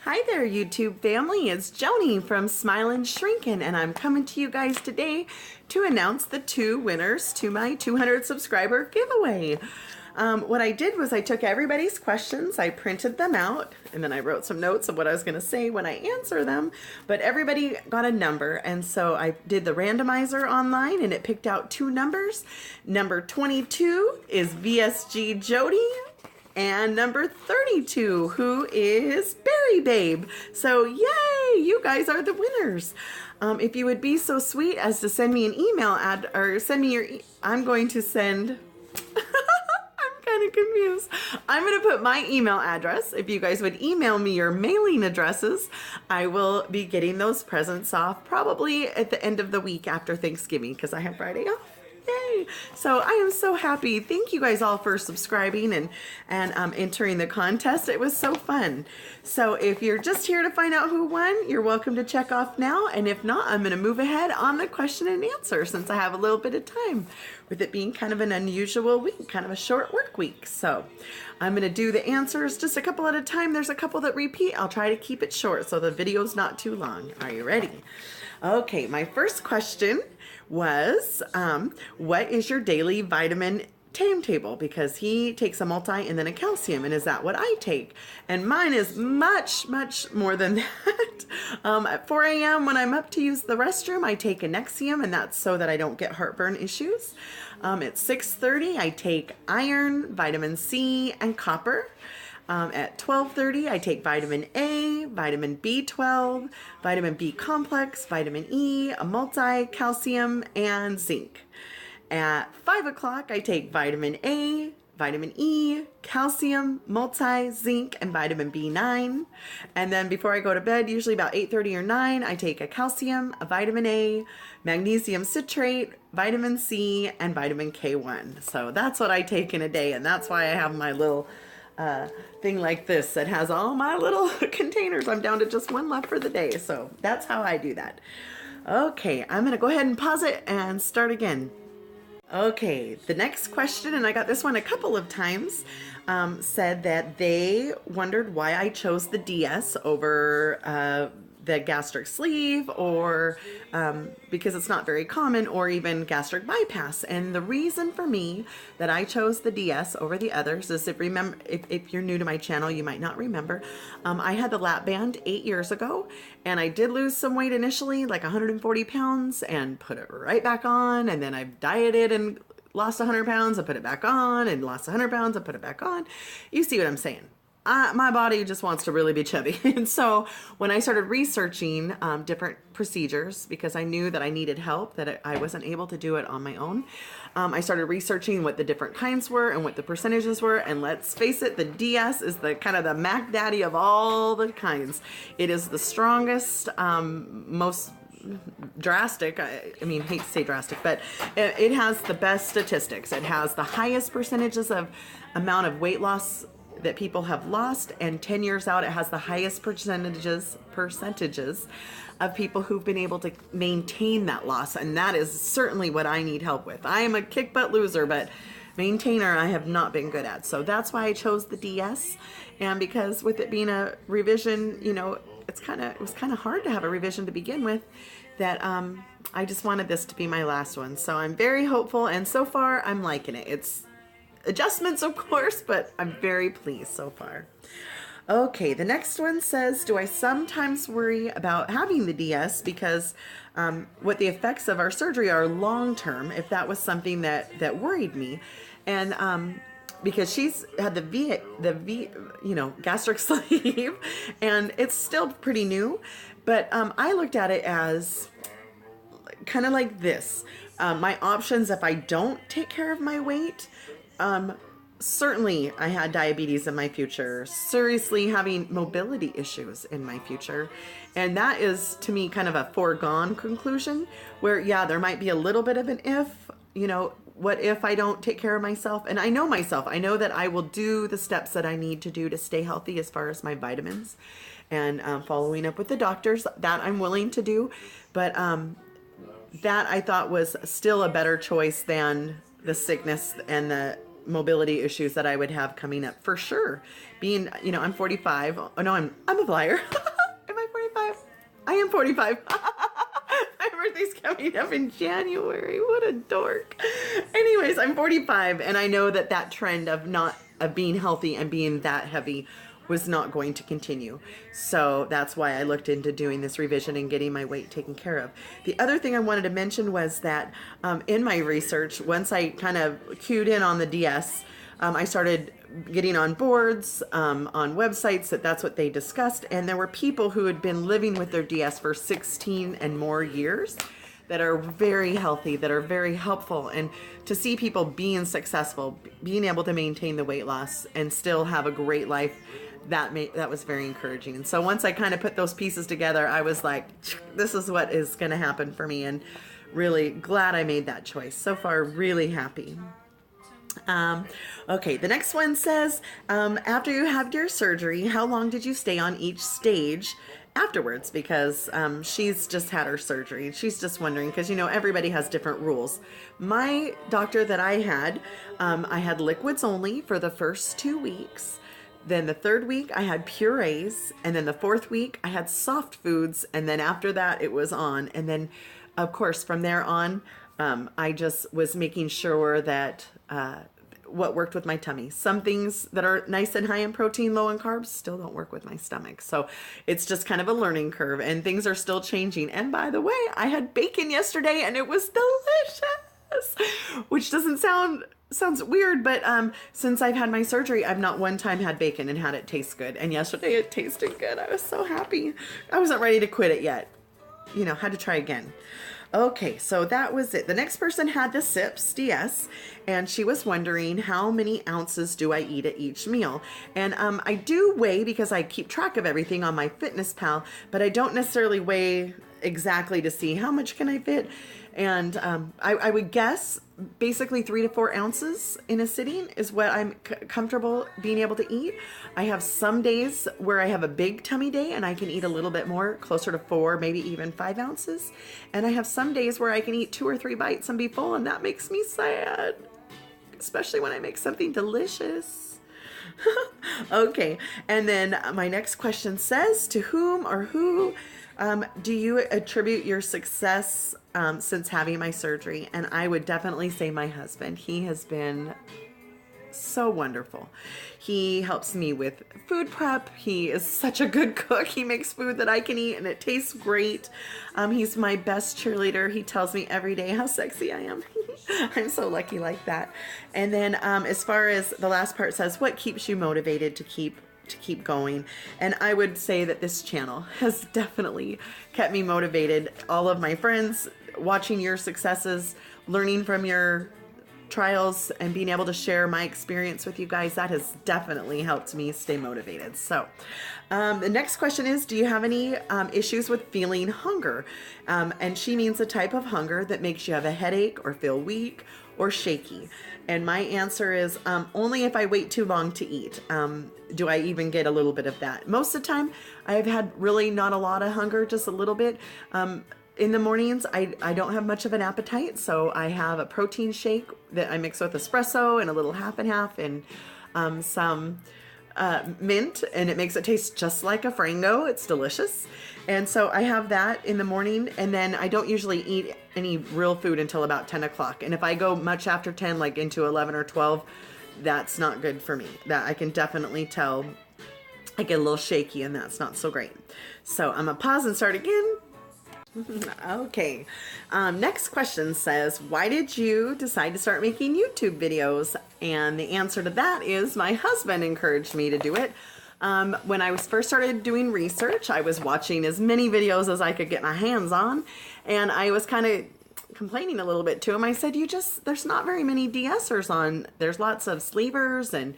Hi there, YouTube family. It's Joni from Smilin' Shrinkin', and I'm coming to you guys today to announce the 2 winners to my 200 subscriber giveaway. What I did was I took everybody's questions, I printed them out, and then I wrote some notes of what I was going to say when I answer them, but everybody got a number, and so I did the randomizer online, and it picked out 2 numbers. Number 22 is VSG Jody, and number 32, who is Berry Babe. So yay, you guys are the winners. If you would be so sweet as to send me an email or send me your, I'm going to send, I'm kind of confused. I'm going to put my email address. If you guys would email me your mailing addresses, I will be getting those presents off probably at the end of the week after Thanksgiving because I have Friday off. Yay! So I am so happy. Thank you guys all for subscribing and entering the contest. It was so fun. So if you're just here to find out who won, you're welcome to check off now. And if not, I'm going to move ahead on the question and answer since I have a little bit of time, with it being kind of an unusual week, kind of a short work week. So I'm going to do the answers just a couple at a time. There's a couple that repeat. I'll try to keep it short so the video's not too long. Are you ready? Okay, my first question was, what is your daily vitamin timetable? Because he takes a multi and then a calcium, and is that what I take? And mine is much, much more than that. At 4 a.m. when I'm up to use the restroom, I take a Nexium, and that's so that I don't get heartburn issues. At 6:30, I take iron, vitamin C, and copper. At 12:30, I take vitamin A, vitamin B12, vitamin B complex, vitamin E, a multi, calcium, and zinc. At 5 o'clock, I take vitamin A, vitamin E, calcium, multi, zinc, and vitamin B9. And then before I go to bed, usually about 8:30 or 9, I take a calcium, a vitamin A, magnesium citrate, vitamin C, and vitamin K1. So that's what I take in a day, and that's why I have my little thing like this that has all my little containers. I'm down to just one left for the day, so that's how I do that. Okay, I'm gonna go ahead and pause it and start again. Okay, the next question, and I got this one a couple of times, said that they wondered why I chose the DS over the gastric sleeve, or because it's not very common, or even gastric bypass. And the reason for me that I chose the DS over the others is, if you're new to my channel, you might not remember, I had the lap band 8 years ago, and I did lose some weight initially, like 140 pounds, and put it right back on, and then I've dieted and lost 100 pounds, I put it back on, and lost 100 pounds, I put it back on. You see what I'm saying? My body just wants to really be chubby. And so when I started researching different procedures, because I knew that I needed help, that I wasn't able to do it on my own, I started researching what the different kinds were and what the percentages were. And let's face it, the DS is the kind of the Mac Daddy of all the kinds. It is the strongest, most drastic, I mean, hate to say drastic, but it has the best statistics. It has the highest percentages of amount of weight loss that people have lost, and 10 years out, it has the highest percentages of people who've been able to maintain that loss. And that is certainly what I need help with. I am a kick butt loser, but maintainer I have not been good at. So that's why I chose the DS. And because with it being a revision, you know, it was kind of hard to have a revision to begin with, that I just wanted this to be my last one. So I'm very hopeful, and so far I'm liking it. It's adjustments, of course, but I'm very pleased so far. Okay, the next one says, do I sometimes worry about having the DS because what the effects of our surgery are long term, if that was something that worried me. And because she's had the gastric sleeve, and it's still pretty new, but I looked at it as kind of like this. My options if I don't take care of my weight, certainly I had diabetes in my future, seriously having mobility issues in my future. And that is, to me, kind of a foregone conclusion where, yeah, there might be a little bit of an if, you know, what if I don't take care of myself? And I know myself. I know that I will do the steps that I need to do to stay healthy as far as my vitamins and following up with the doctors. That I'm willing to do. But that I thought was still a better choice than the sickness and the mobility issues that I would have coming up for sure. Being, you know, I'm 45. Oh no, I'm a liar. Am I 45? I am 45. My birthday's coming up in January. What a dork. Anyways, I'm 45, and I know that that trend of being healthy and being that heavy was not going to continue. So that's why I looked into doing this revision and getting my weight taken care of. The other thing I wanted to mention was that in my research, once I kind of cued in on the DS, I started getting on boards, on websites that's what they discussed. And there were people who had been living with their DS for 16 and more years that are very healthy, that are very helpful. And to see people being successful, being able to maintain the weight loss and still have a great life, that was very encouraging. And so once I kind of put those pieces together, I was like, this is what is going to happen for me, and really glad I made that choice. So far, really happy. Okay, the next one says, after you had your surgery, how long did you stay on each stage afterwards? Because she's just had her surgery. She's just wondering, because, you know, everybody has different rules. My doctor that I had liquids only for the first 2 weeks. Then the third week I had purees, and then the fourth week I had soft foods, and then after that it was on. And then, of course, from there on, I just was making sure that what worked with my tummy. Some things that are nice and high in protein, low in carbs, still don't work with my stomach. So it's just kind of a learning curve, and things are still changing. And by the way, I had bacon yesterday, and it was delicious, which sounds weird, but since I've had my surgery, I've not one time had bacon and had it taste good. And yesterday it tasted good. I was so happy. I wasn't ready to quit it yet. You know, had to try again. Okay, so that was it. The next person had the SIPS DS, and she was wondering how many ounces do I eat at each meal. And I do weigh, because I keep track of everything on my Fitness Pal, but I don't necessarily weigh exactly to see how much can I fit. And I would guess basically 3 to 4 ounces in a sitting is what I'm comfortable being able to eat. I have some days where I have a big tummy day and I can eat a little bit more, closer to 4, maybe even 5 ounces. And I have some days where I can eat 2 or 3 bites and be full, and that makes me sad, especially when I make something delicious. Okay, and then my next question says, to whom or who do you attribute your success since having my surgery? And I would definitely say my husband. He has been so wonderful. He helps me with food prep. He is such a good cook. He makes food that I can eat and it tastes great. He's my best cheerleader. He tells me every day how sexy I am. I'm so lucky like that. And then as far as the last part says, what keeps you motivated to keep going? And I would say that this channel has definitely kept me motivated. All of my friends, watching your successes, learning from your trials, and being able to share my experience with you guys, that has definitely helped me stay motivated. So the next question is, do you have any issues with feeling hunger? And she means a type of hunger that makes you have a headache or feel weak or shaky. And my answer is only if I wait too long to eat. Do I even get a little bit of that? Most of the time, I've had really not a lot of hunger, just a little bit. In the mornings, I don't have much of an appetite, so I have a protein shake that I mix with espresso and a little half and half, and some mint, and it makes it taste just like a Frango. It's delicious. And so I have that in the morning, and then I don't usually eat any real food until about 10 o'clock. And if I go much after 10, like into 11 or 12, that's not good for me. That I can definitely tell I get a little shaky, and that's not so great. So I'm gonna pause and start again. Okay. Next question says, why did you decide to start making YouTube videos? And the answer to that is my husband encouraged me to do it. When I first started doing research, I was watching as many videos as I could get my hands on, and I was kind of complaining a little bit to him. I said, there's not very many DSers on. There's lots of sleevers and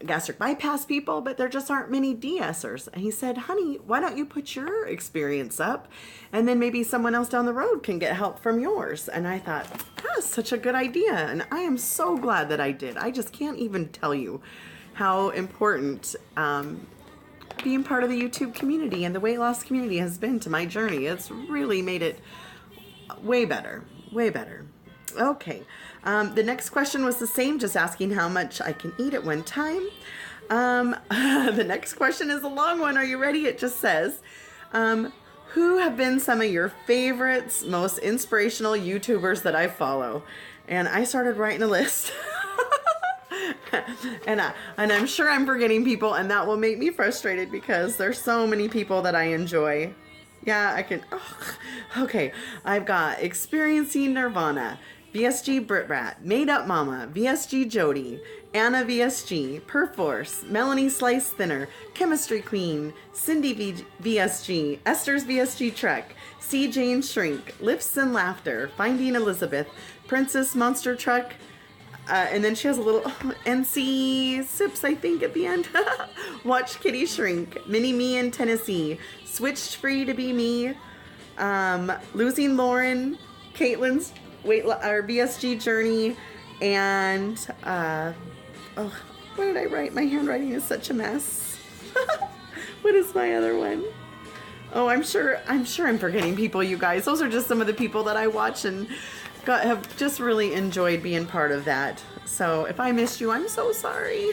gastric bypass people, but there just aren't many DSers. And he said, honey, why don't you put your experience up, and then maybe someone else down the road can get help from yours. And I thought, that's such a good idea. And I am so glad that I did. I just can't even tell you how important being part of the YouTube community and the weight loss community has been to my journey. It's really made it way better, way better. Okay. The next question was the same, just asking how much I can eat at one time. The next question is a long one. Are you ready? It just says, who have been some of your favorites, most inspirational YouTubers that I follow? And I started writing a list. and I'm sure I'm forgetting people, and that will make me frustrated because there's so many people that I enjoy. Yeah, I can. Oh, okay, I've got Experiencing Nirvana, VSG Britrat, Made Up Mama, VSG Joni, Anna VSG, Perforce, Melanie Slice Thinner, Chemistry Queen, Cindy VSG, Esther's VSG Trek, C. Jane Shrink, Lifts and Laughter, Finding Elizabeth, Princess Monster Truck, and then she has a little NC Sips, I think, at the end. Watch Kitty Shrink, Mini Me in Tennessee, Switched Free to Be Me, Losing Lauren, Caitlin's VSG Journey, and oh, what did I write? My handwriting is such a mess. What is my other one? Oh, I'm sure I'm forgetting people, you guys. Those are just some of the people that I watch and have just really enjoyed being part of that. So if I missed you, I'm so sorry.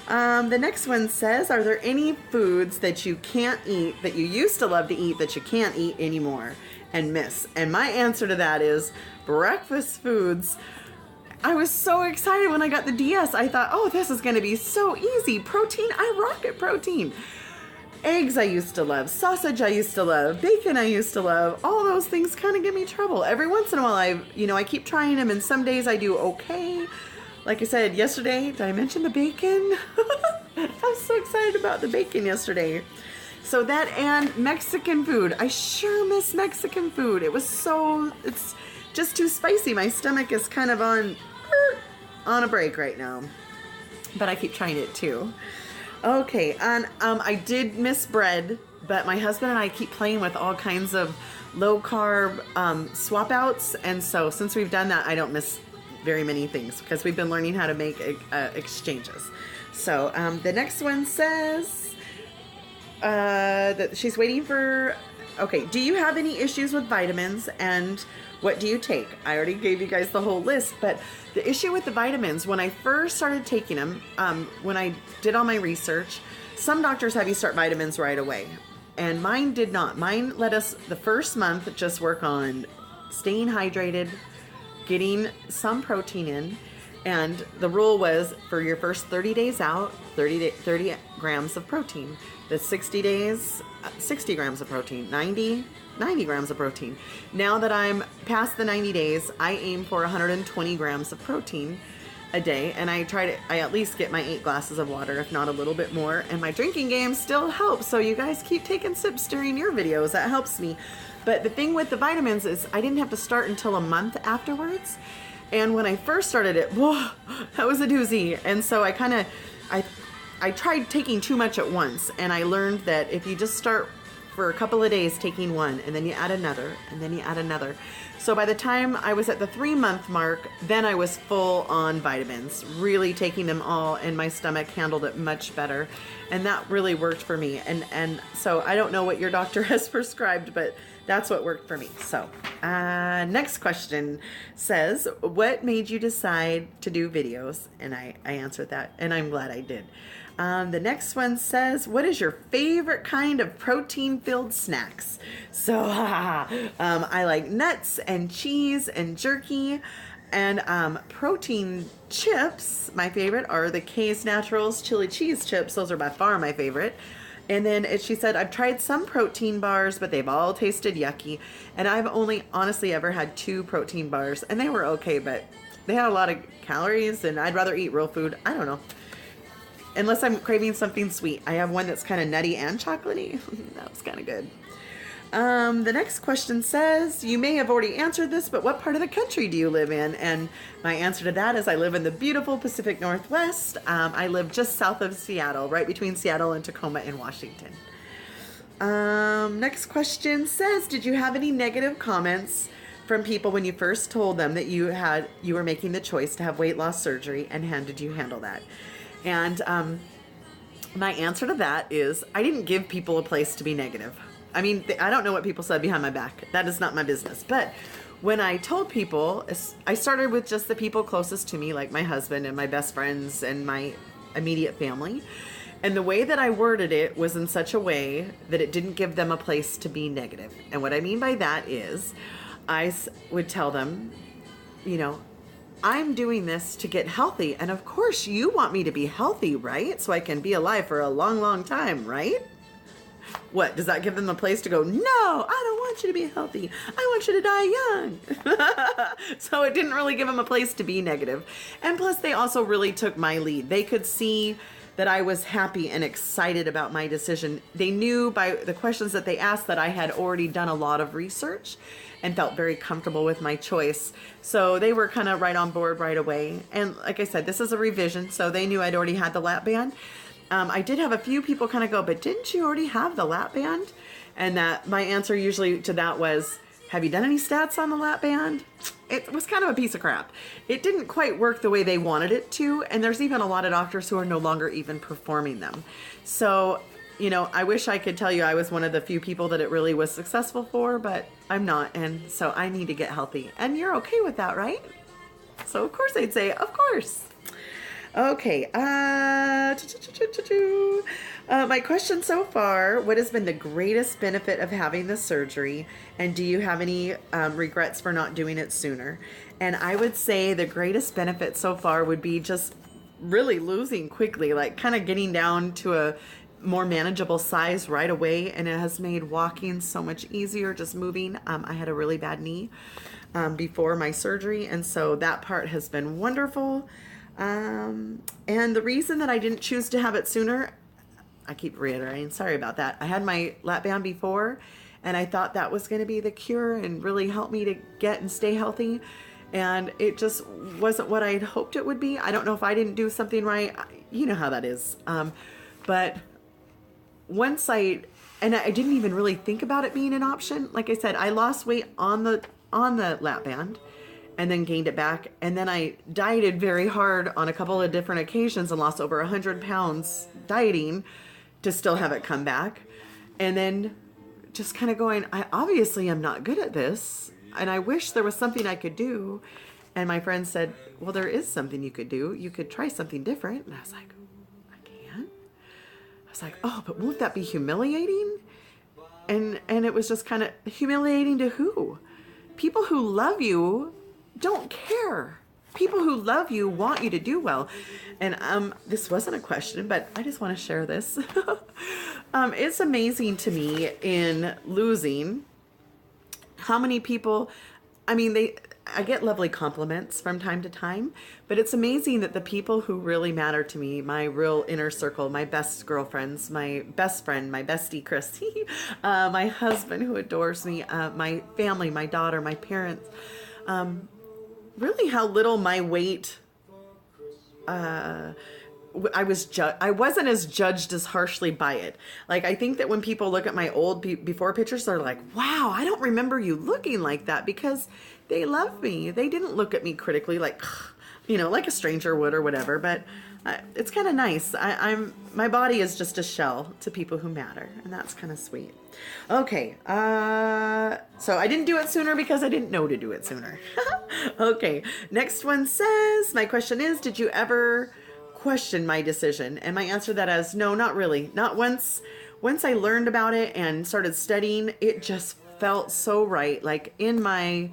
The next one says, are there any foods that you can't eat that you used to love to eat that you can't eat anymore and miss? And my answer to that is breakfast foods. I was so excited when I got the DS. I thought, oh, this is going to be so easy. Protein, I rock at protein. Eggs I used to love, sausage I used to love, bacon I used to love. All those things kind of give me trouble. Every once in a while I keep trying them, and some days I do okay. Like I said yesterday, did I mention the bacon? I was so excited about the bacon yesterday. So that and Mexican food. I sure miss Mexican food. It's just too spicy. My stomach is kind of on a break right now. But I keep trying it too. Okay, and I did miss bread, but my husband and I keep playing with all kinds of low carb swap outs, and so since we've done that, I don't miss very many things because we've been learning how to make exchanges. So the next one says that she's waiting for. Okay, do you have any issues with vitamins, and what do you take? I already gave you guys the whole list, but the issue with the vitamins, when I first started taking them, when I did all my research, some doctors have you start vitamins right away, and mine did not. Mine let us, the first month, just work on staying hydrated, getting some protein in, and the rule was for your first 30 days out, 30 grams of protein. The 60 days, 60 grams of protein, 90 grams of protein. Now that I'm past the 90 days, I aim for 120 grams of protein a day, and I at least get my 8 glasses of water, if not a little bit more, and my drinking game still helps, so you guys keep taking sips during your videos. That helps me. But the thing with the vitamins is I didn't have to start until a month afterwards, and when I first started it, whoa, that was a doozy. And so I tried taking too much at once, and I learned that if you just start for a couple of days taking one, and then you add another, and then you add another. So by the time I was at the 3-month mark, then I was full on vitamins, really taking them all, and my stomach handled it much better. And that really worked for me. And so I don't know what your doctor has prescribed, but that's what worked for me. So next question says, what made you decide to do videos? And I answered that, and I'm glad I did. The next one says, what is your favorite kind of protein-filled snacks? So I like nuts and cheese and jerky, and protein chips. My favorite are the K's Naturals chili cheese chips. Those are by far my favorite. And then she said, I've tried some protein bars, but they've all tasted yucky. And I've only honestly ever had 2 protein bars, and they were okay, but they had a lot of calories, and I'd rather eat real food. I don't know. Unless I'm craving something sweet. I have one that's kind of nutty and chocolatey. That was kind of good. The next question says, you may have already answered this, but what part of the country do you live in? And my answer to that is I live in the beautiful Pacific Northwest. I live just south of Seattle, right between Seattle and Tacoma in Washington. Next question says, did you have any negative comments from people when you first told them that you were making the choice to have weight loss surgery, and how did you handle that? And my answer to that is I didn't give people a place to be negative. I mean, I don't know what people said behind my back. That is not my business. But when I told people, I started with just the people closest to me, like my husband and my best friends and my immediate family. And the way that I worded it was in such a way that it didn't give them a place to be negative. And what I mean by that is would tell them, you know, I'm doing this to get healthy. And of course you want me to be healthy, right? So I can be alive for a long, long time, right? What, does that give them a place to go, no, I don't want you to be healthy. I want you to die young. So it didn't really give them a place to be negative. And plus they also really took my lead. They could see that I was happy and excited about my decision. They knew by the questions that they asked that I had already done a lot of research and felt very comfortable with my choice. So they were kind of right on board right away. And like I said, this is a revision, so they knew I'd already had the lap band. I did have a few people kind of go, but didn't you already have the lap band? And that my answer usually to that was, have you done any stats on the lap band? It was kind of a piece of crap. It didn't quite work the way they wanted it to. And there's even a lot of doctors who are no longer even performing them. So, you know, I wish I could tell you I was one of the few people that it really was successful for, but I'm not. And so I need to get healthy. And you're okay with that, right? So of course I'd say, of course. Okay, my question so far, what has been the greatest benefit of having the surgery, and do you have any regrets for not doing it sooner? And I would say the greatest benefit so far would be just really losing quickly, like kind of getting down to a more manageable size right away, and it has made walking so much easier, just moving. I had a really bad knee before my surgery, and so that part has been wonderful. And the reason that I didn't choose to have it sooner, I keep reiterating, sorry about that. I had my lap band before, and I thought that was going to be the cure and really help me to get and stay healthy. And it just wasn't what I had hoped it would be. I don't know if I didn't do something right. You know how that is. But once I didn't even really think about it being an option. Like I said, I lost weight on the lap band, and then gained it back. And then I dieted very hard on a couple of different occasions and lost over 100 pounds dieting to still have it come back. And then just kind of going, I obviously am not good at this, and I wish there was something I could do. And my friend said, well, there is something you could do. You could try something different. And I was like, I can? I was like, oh, but won't that be humiliating? And it was just kind of humiliating to who? People who love you don't care. People who love you want you to do well. And this wasn't a question, but I just want to share this. It's amazing to me in losing how many people, I mean, I get lovely compliments from time to time, but it's amazing that the people who really matter to me, my real inner circle, my best girlfriends, my best friend, my bestie, Christy, my husband who adores me, my family, my daughter, my parents, really how little my weight, I wasn't as judged as harshly by it. Like, I think that when people look at my old before pictures, they're like, wow, I don't remember you looking like that, because they love me. They didn't look at me critically, like, you know, like a stranger would or whatever, but it's kind of nice. My body is just a shell to people who matter, and that's kind of sweet. Okay, so I didn't do it sooner because I didn't know to do it sooner. Okay, next one says, my question is, did you ever question my decision? And my answer to that is no, not really. Not once. Once I learned about it and started studying, it just felt so right. Like, in my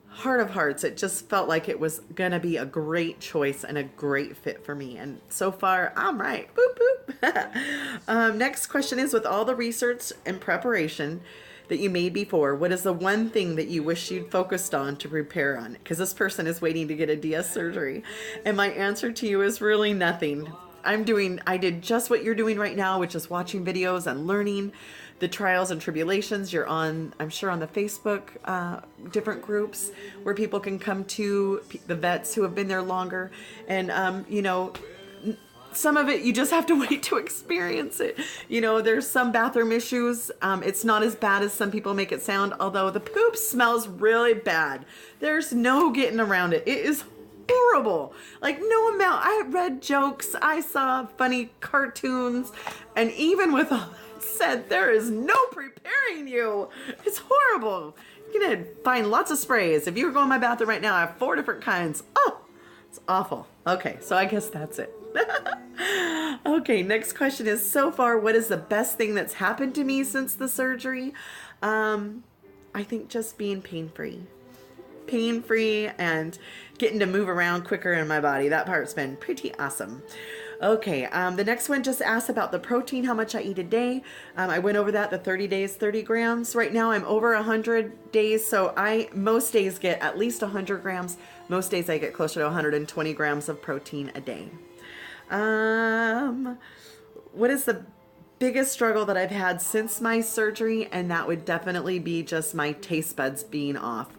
heart of hearts, it just felt like it was gonna be a great choice and a great fit for me. And so far, I'm right. Boop, boop. Next question is, with all the research and preparation that you made before, what is the one thing that you wish you'd focused on to prepare on? Because this person is waiting to get a DS surgery. And my answer to you is really nothing. I did just what you're doing right now, which is watching videos and learning the trials and tribulations. You're on, I'm sure, on the Facebook, different groups where people can come to, the vets who have been there longer. And, you know, some of it, you just have to wait to experience it. You know, there's some bathroom issues. It's not as bad as some people make it sound, although the poop smells really bad. There's no getting around it. It is horrible. Like, no amount. I read jokes. I saw funny cartoons. And even with all that said, there is no preparing you. It's horrible. You can find lots of sprays. If you were going in my bathroom right now, I have 4 different kinds. Oh, it's awful. Okay, so I guess that's it. Okay, next question is, so far, what is the best thing that's happened to me since the surgery? I think just being pain-free. Pain-free and getting to move around quicker in my body. That part's been pretty awesome. Okay, the next one just asked about the protein, how much I eat a day. I went over that, the 30 days, 30 grams. Right now I'm over 100 days, so I most days get at least 100 grams. Most days I get closer to 120 grams of protein a day. What is the biggest struggle that I've had since my surgery? And that would definitely be just my taste buds being off.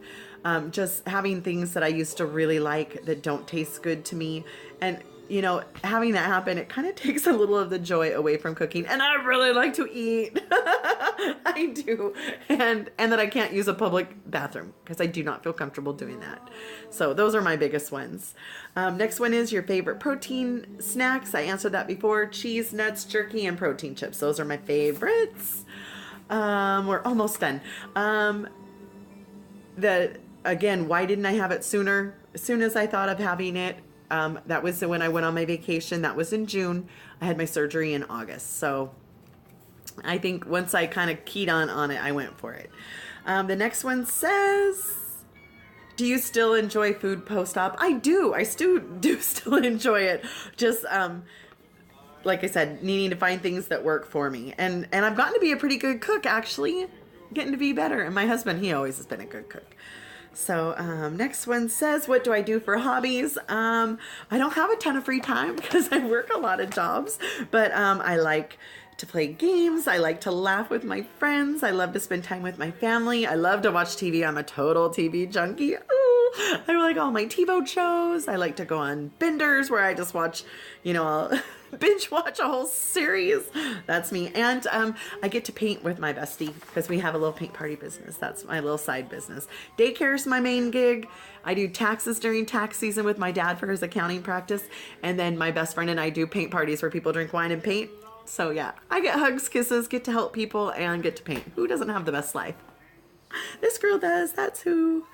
Just having things that I used to really like that don't taste good to me. And, you know, having that happen, it kind of takes a little of the joy away from cooking. And I really like to eat. I do. And that I can't use a public bathroom because I do not feel comfortable doing that. So those are my biggest ones. Next one is your favorite protein snacks. I answered that before. Cheese, nuts, jerky, and protein chips. Those are my favorites. We're almost done. Again, why didn't I have it sooner? As soon as I thought of having it, that was when I went on my vacation. That was in June. I had my surgery in August. So I think once I kind of keyed on it, I went for it. The next one says, do you still enjoy food post-op? I do. I still enjoy it. Just, like I said, needing to find things that work for me. And I've gotten to be a pretty good cook, actually. Getting to be better. And my husband, he always has been a good cook. So next one says, what do I do for hobbies? I don't have a ton of free time because I work a lot of jobs, but I like to play games. I like to laugh with my friends. I love to spend time with my family. I love to watch TV. I'm a total TV junkie. Ooh, I like all my TiVo shows. I like to go on benders where I just watch, you know, I'll binge watch a whole series. That's me. And I get to paint with my bestie because we have a little paint party business. That's my little side business. Daycare is my main gig. I do taxes during tax season with my dad for his accounting practice. And then my best friend and I do paint parties where people drink wine and paint. So yeah, I get hugs, kisses, get to help people, and get to paint. Who doesn't have the best life? This girl does. That's who.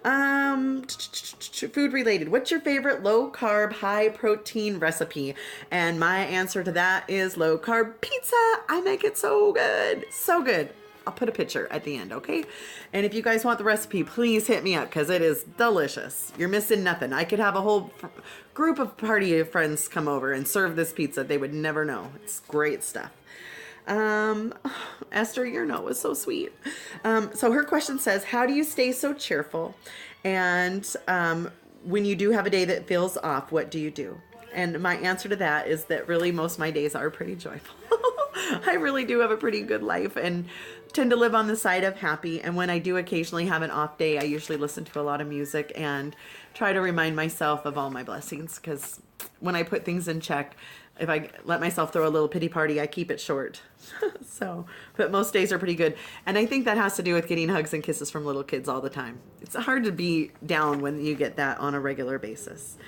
Food related. What's your favorite low carb, high protein recipe? And my answer to that is low carb pizza. I make it so good. So good. I'll put a picture at the end, okay? And if you guys want the recipe, please hit me up because it is delicious. You're missing nothing. I could have a whole group of party of friends come over and serve this pizza. They would never know. It's great stuff. Esther, your note was so sweet. So her question says, how do you stay so cheerful? And when you do have a day that feels off, what do you do? And my answer to that is that really most of my days are pretty joyful. I really do have a pretty good life and tend to live on the side of happy. And when I do occasionally have an off day, I usually listen to a lot of music and try to remind myself of all my blessings. Because when I put things in check, if I let myself throw a little pity party, I keep it short. But most days are pretty good. And I think that has to do with getting hugs and kisses from little kids all the time. It's hard to be down when you get that on a regular basis.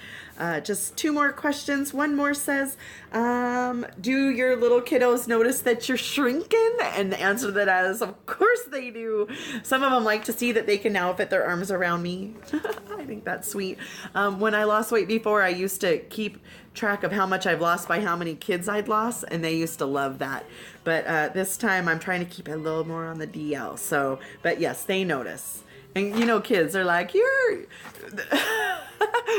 Just 2 more questions. One more says, do your little kiddos notice that you're shrinking? And the answer to that is, of course they do. Some of them like to see that they can now fit their arms around me. I think that's sweet. When I lost weight before, I used to keep track of how much I've lost by how many kids I'd lost, and they used to love that. But this time I'm trying to keep it a little more on the DL. So, but yes, they notice. And you know, kids are like, you're...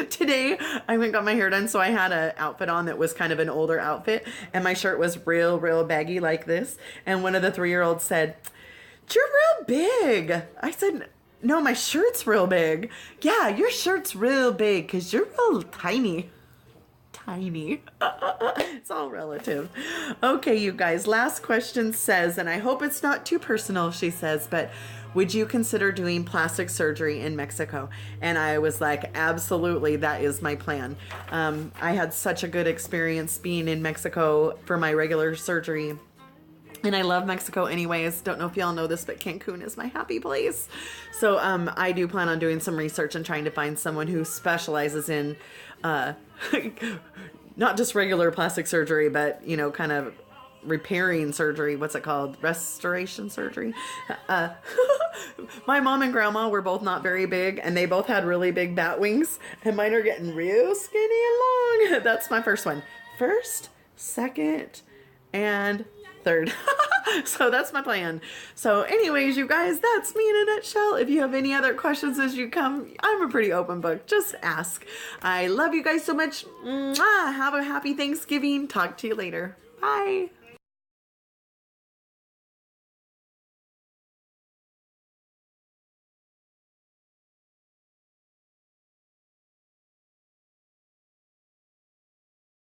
Today, I went and got my hair done, so I had an outfit on that was kind of an older outfit, and my shirt was real baggy like this. And one of the 3-year-olds said, you're real big. I said, no, my shirt's real big. Yeah, your shirt's real big because you're real tiny. Tiny. It's all relative. Okay, you guys, last question says, and I hope it's not too personal, she says, but would you consider doing plastic surgery in Mexico? And I was like, absolutely, that is my plan. I had such a good experience being in Mexico for my regular surgery. And I love Mexico anyways. Don't know if y'all know this, but Cancun is my happy place. So I do plan on doing some research and trying to find someone who specializes in not just regular plastic surgery, but, you know, kind of repairing surgery. What's it called? Restoration surgery. My mom and grandma were both not very big, and they both had really big bat wings, and mine are getting real skinny and long. That's my first one. First, second, and third. So that's my plan. So anyways, you guys, that's me in a nutshell. If you have any other questions as you come, I'm a pretty open book. Just ask. I love you guys so much. Mwah! Have a happy Thanksgiving. Talk to you later. Bye.